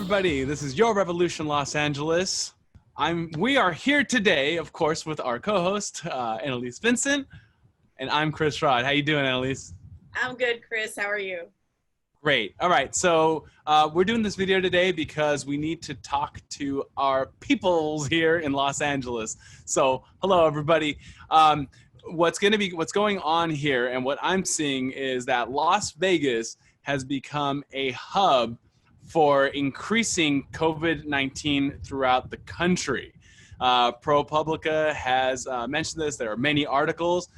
everybody. This is Your Revolution Los Angeles. We are here today, of course, with our co-host, Annalise Vincent, and I'm Chris Rod. How you doing, Annalise? I'm good, Chris. How are you? Great. All right. So we're doing this video today because we need to talk to our peoples here in Los Angeles. So hello, everybody. What's going on here and what I'm seeing is that Las Vegas has become a hub for increasing COVID-19 throughout the country. ProPublica has mentioned this. There are many articles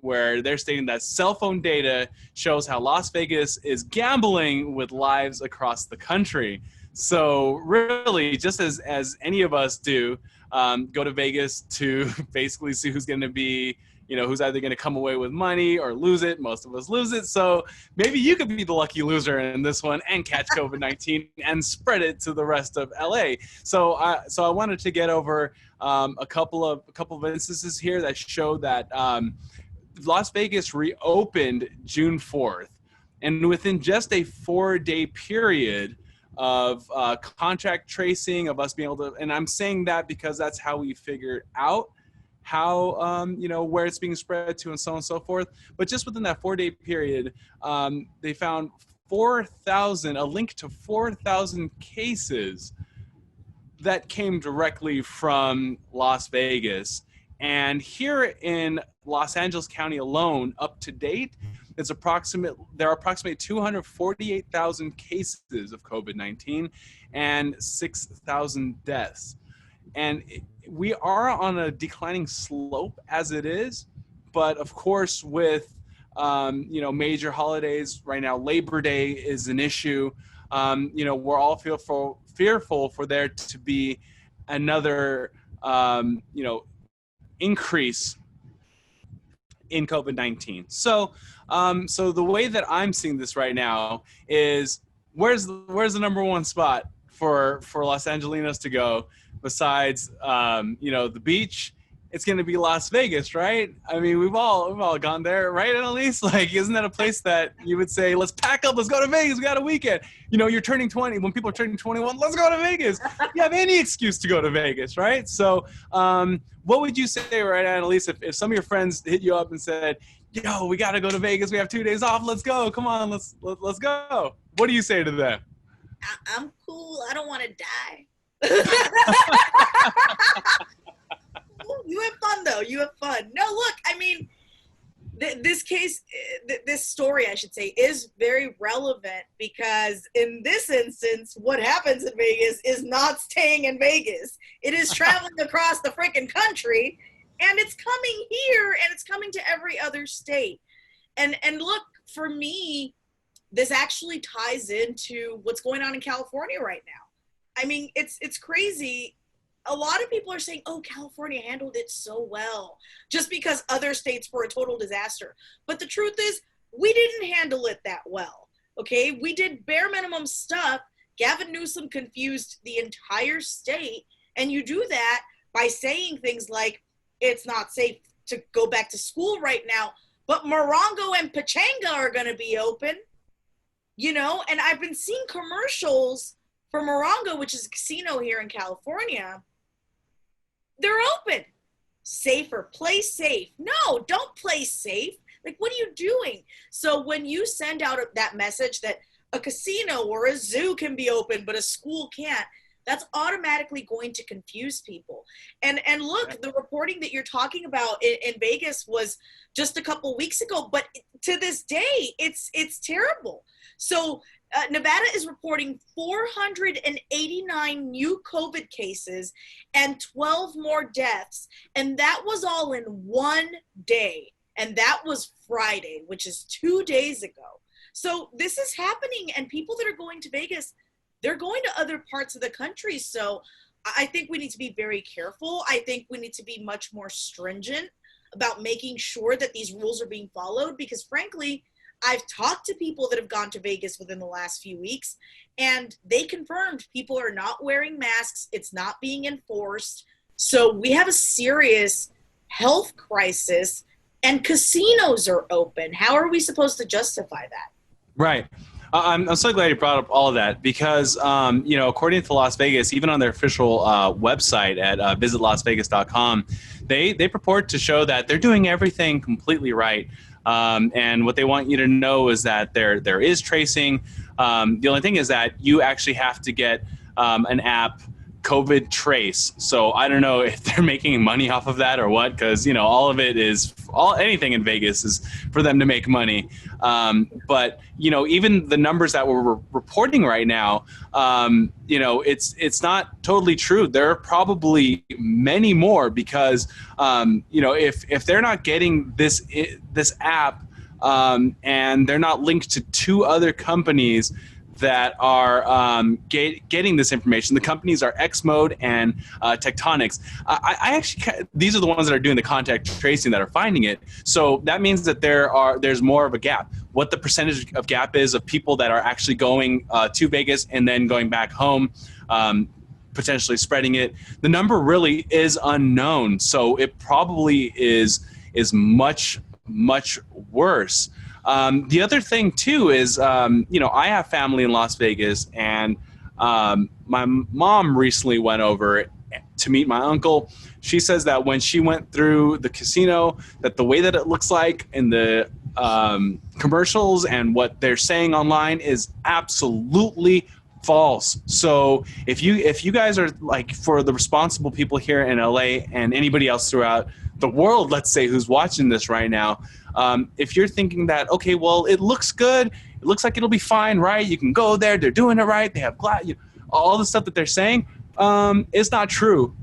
where they're stating that cell phone data shows how Las Vegas is gambling with lives across the country. So really, just as any of us do, go to Vegas to basically see who's going to be, who's either going to come away with money or lose it. Most of us lose it. So maybe you could be the lucky loser in this one and catch COVID-19 and spread it to the rest of LA. So I wanted to get over a couple of instances here that show that Las Vegas reopened June 4th. And within just a 4-day period of contact tracing, of us being able to, and I'm saying that because that's how we figured out how, where it's being spread to and so on and so forth. But just within that 4-day period, they found a link to 4,000 cases that came directly from Las Vegas. And here in Los Angeles County alone, up to date, there are approximately 248,000 cases of COVID-19 and 6,000 deaths. And we are on a declining slope as it is, but of course with major holidays right now, Labor Day is an issue. We're all fearful for there to be another increase in COVID-19. So the way that I'm seeing this right now is where's the number one spot for Los Angelinos to go besides the beach? It's going to be Las Vegas, right? I mean, we've all gone there, right, Annalise? Like, isn't that a place that you would say, let's pack up, let's go to Vegas, we got a weekend. You're turning 20, when people are turning 21, let's go to Vegas. You have any excuse to go to Vegas, right? So what would you say, right, Annalise, if some of your friends hit you up and said, yo, we got to go to Vegas, we have 2 days off, let's go, come on, let's go. What do you say to them? I'm cool, I don't want to die. You have fun though. You have fun. No, look, I mean, this story, I should say, is very relevant because in this instance, what happens in Vegas is not staying in Vegas. It is traveling across the freaking country, and it's coming here, and it's coming to every other state. And look, for me, this actually ties into what's going on in California right now. I mean, it's crazy. A lot of people are saying, oh, California handled it so well just because other states were a total disaster. But the truth is, we didn't handle it that well, okay? We did bare minimum stuff. Gavin Newsom confused the entire state, and you do that by saying things like, it's not safe to go back to school right now, but Morongo and Pachanga are going to be open, and I've been seeing commercials for Morongo, which is a casino here in California. They're open. Safer, play safe. No, don't play safe. Like, what are you doing? So when you send out that message that a casino or a zoo can be open, but a school can't, that's automatically going to confuse people. And look, the reporting that you're talking about in Vegas was just a couple weeks ago, but to this day, it's terrible. So Nevada is reporting 489 new COVID cases and 12 more deaths. And that was all in one day. And that was Friday, which is 2 days ago. So this is happening. And people that are going to Vegas, they're going to other parts of the country. So I think we need to be very careful. I think we need to be much more stringent about making sure that these rules are being followed, because frankly, I've talked to people that have gone to Vegas within the last few weeks, and they confirmed people are not wearing masks. It's not being enforced. So we have a serious health crisis, and casinos are open. How are we supposed to justify that? Right. I'm so glad you brought up all of that because, according to Las Vegas, even on their official website at visitlasvegas.com, they purport to show that they're doing everything completely right. And what they want you to know is that there is tracing. The only thing is that you actually have to get an app, COVID Trace. So I don't know if they're making money off of that or what, because all of it is anything in Vegas is for them to make money. But even the numbers that we're reporting right now, it's not totally true. There are probably many more because if they're not getting this app and they're not linked to two other companies that are getting this information. The companies are Xmode and Tectonics. I actually, these are the ones that are doing the contact tracing that are finding it. So that means that there's more of a gap. What the percentage of gap is of people that are actually going to Vegas and then going back home, potentially spreading it, the number really is unknown. So it probably is much, much worse. The other thing too is, I have family in Las Vegas, and my mom recently went over to meet my uncle. She says that when she went through the casino, that the way that it looks like in the commercials and what they're saying online is absolutely false. So if you guys are like, for the responsible people here in LA and anybody else throughout the world, let's say, who's watching this right now, if you're thinking that, okay, well, it looks good, it looks like it'll be fine, right? You can go there, they're doing it right, they have all the stuff that they're saying, is not true.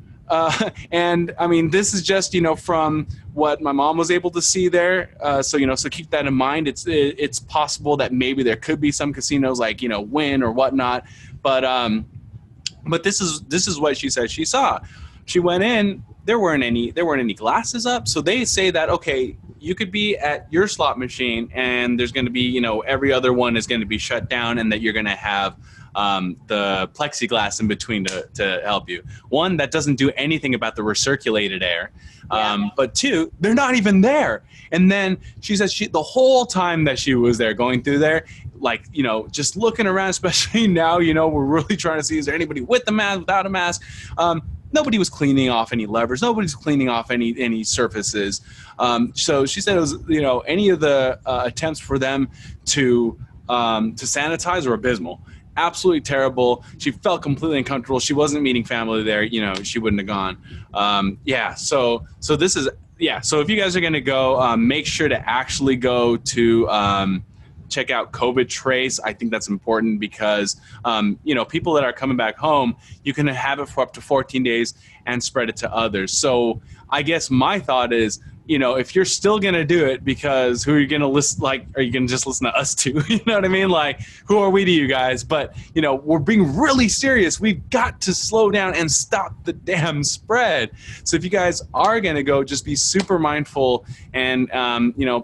And I mean, this is just, from what my mom was able to see there. So keep that in mind. It's possible that maybe there could be some casinos like, Wynn or whatnot. But this is what she said she saw. She went in, there weren't any glasses up. So they say that, okay, you could be at your slot machine and there's going to be, every other one is going to be shut down, and that you're going to have the plexiglass in between to help you. One, that doesn't do anything about the recirculated air. But two, they're not even there. And then she says the whole time that she was there, going through there, like, just looking around, especially now, we're really trying to see, is there anybody with a mask, without a mask? Nobody was cleaning off any levers. Nobody's cleaning off any surfaces. So she said it was, any of the attempts for them to sanitize were abysmal. Absolutely terrible. She felt completely uncomfortable. She wasn't meeting family there. She wouldn't have gone. So this is, so if you guys are going to go, make sure to actually go to check out COVID Trace. I think that's important because, people that are coming back home, you can have it for up to 14 days and spread it to others. So I guess my thought is, if you're still going to do it, because who are you going to listen? Like, are you going to just listen to us two? You know what I mean? Like, who are we to you guys? But, we're being really serious. We've got to slow down and stop the damn spread. So if you guys are going to go, just be super mindful and,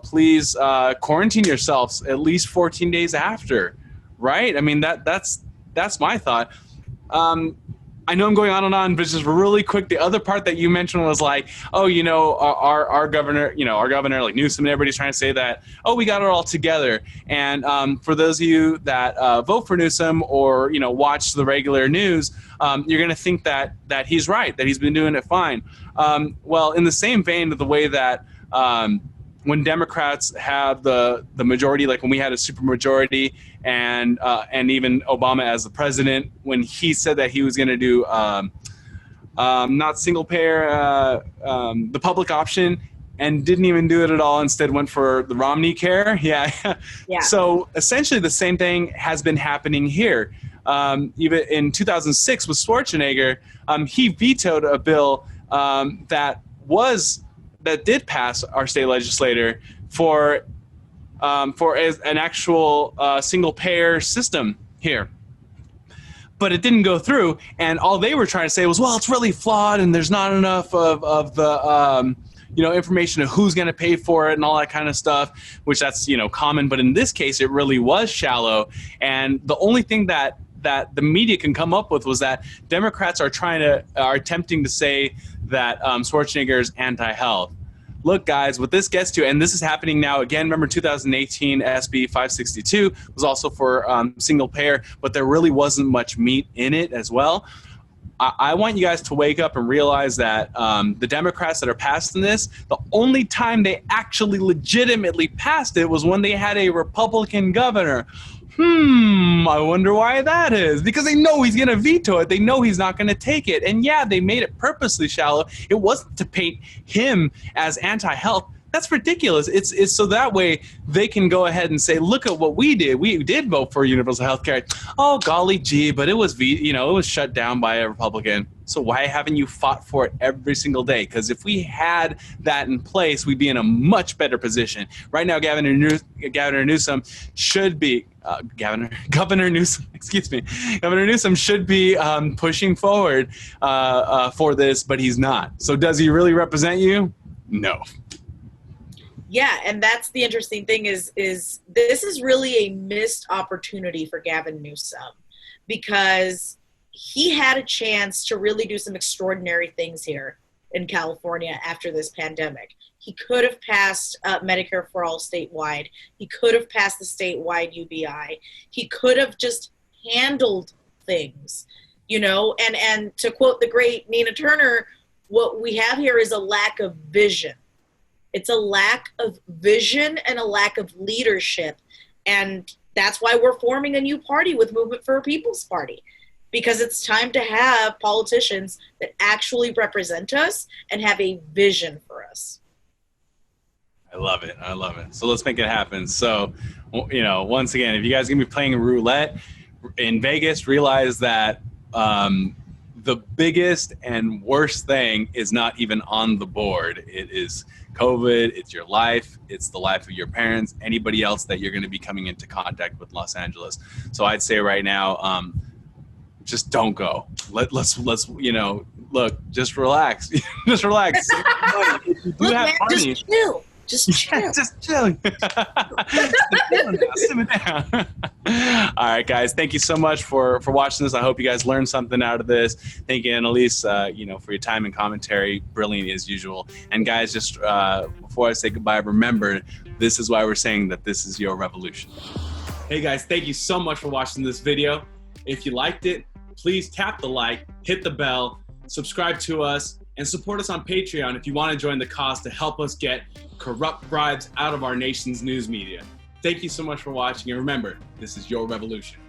please quarantine yourselves at least 14 days after, right? I mean, that's my thought. I know I'm going on and on, but just really quick, the other part that you mentioned was like, oh, our governor, like Newsom, and everybody's trying to say that, oh, we got it all together. And for those of you that vote for Newsom or, watch the regular news, you're going to think that he's right, that he's been doing it fine. Well, in the same vein of the way that when Democrats have the majority, like when we had a supermajority, and even Obama as the president, when he said that he was going to do not single payer, the public option, and didn't even do it at all. Instead went for the Romney care. Yeah. So essentially the same thing has been happening here. Even in 2006 with Schwarzenegger, he vetoed a bill that did pass our state legislator for an actual single payer system here. But it didn't go through, and all they were trying to say was, well, it's really flawed and there's not enough of the information of who's going to pay for it and all that kind of stuff, which that's common. But in this case, it really was shallow. And the only thing that the media can come up with was that Democrats are attempting to say that Schwarzenegger is anti-health. look, guys, what this gets to, and this is happening now again. Remember, 2018 SB 562 was also for single payer, but there really wasn't much meat in it as well. I want you guys to wake up and realize that the Democrats that are passing this, the only time they actually legitimately passed it was when they had a Republican governor. I wonder why that is. Because they know he's going to veto it. They know he's not going to take it. And yeah, they made it purposely shallow. It wasn't to paint him as anti-health. That's ridiculous. It's so that way they can go ahead and say, look at what we did. We did vote for universal health care. Oh, golly gee, but it was it was shut down by a Republican. So why haven't you fought for it every single day? Because if we had that in place, we'd be in a much better position. Right now, Governor Newsom should be Governor Newsom, excuse me, Governor Newsom should be pushing forward for this, but he's not. So does he really represent you? No. Yeah, and that's the interesting thing is this is really a missed opportunity for Gavin Newsom, because he had a chance to really do some extraordinary things here in California after this pandemic. He could have passed Medicare for all statewide. He could have passed the statewide UBI. He could have just handled things, and to quote the great Nina Turner, what we have here is a lack of vision. It's a lack of vision and a lack of leadership. And that's why we're forming a new party with Movement for a People's Party, because it's time to have politicians that actually represent us and have a vision for us. I love it. I love it. So let's make it happen. So, once again, if you guys are going to be playing roulette in Vegas, realize that the biggest and worst thing is not even on the board. It is COVID, it's your life, it's the life of your parents, anybody else that you're going to be coming into contact with Los Angeles. So I'd say right now, just don't go. Let's look, just relax. Just relax. If you do have money, just chill. Just chill. Just chill. Simmer down. All right, guys. Thank you so much for watching this. I hope you guys learned something out of this. Thank you, Annalise, for your time and commentary. Brilliant as usual. And guys, just before I say goodbye, remember, this is why we're saying that this is your revolution. Hey, guys. Thank you so much for watching this video. If you liked it, please tap the like, hit the bell, subscribe to us, and support us on Patreon if you want to join the cause to help us get corrupt bribes out of our nation's news media. Thank you so much for watching, and remember, this is your revolution.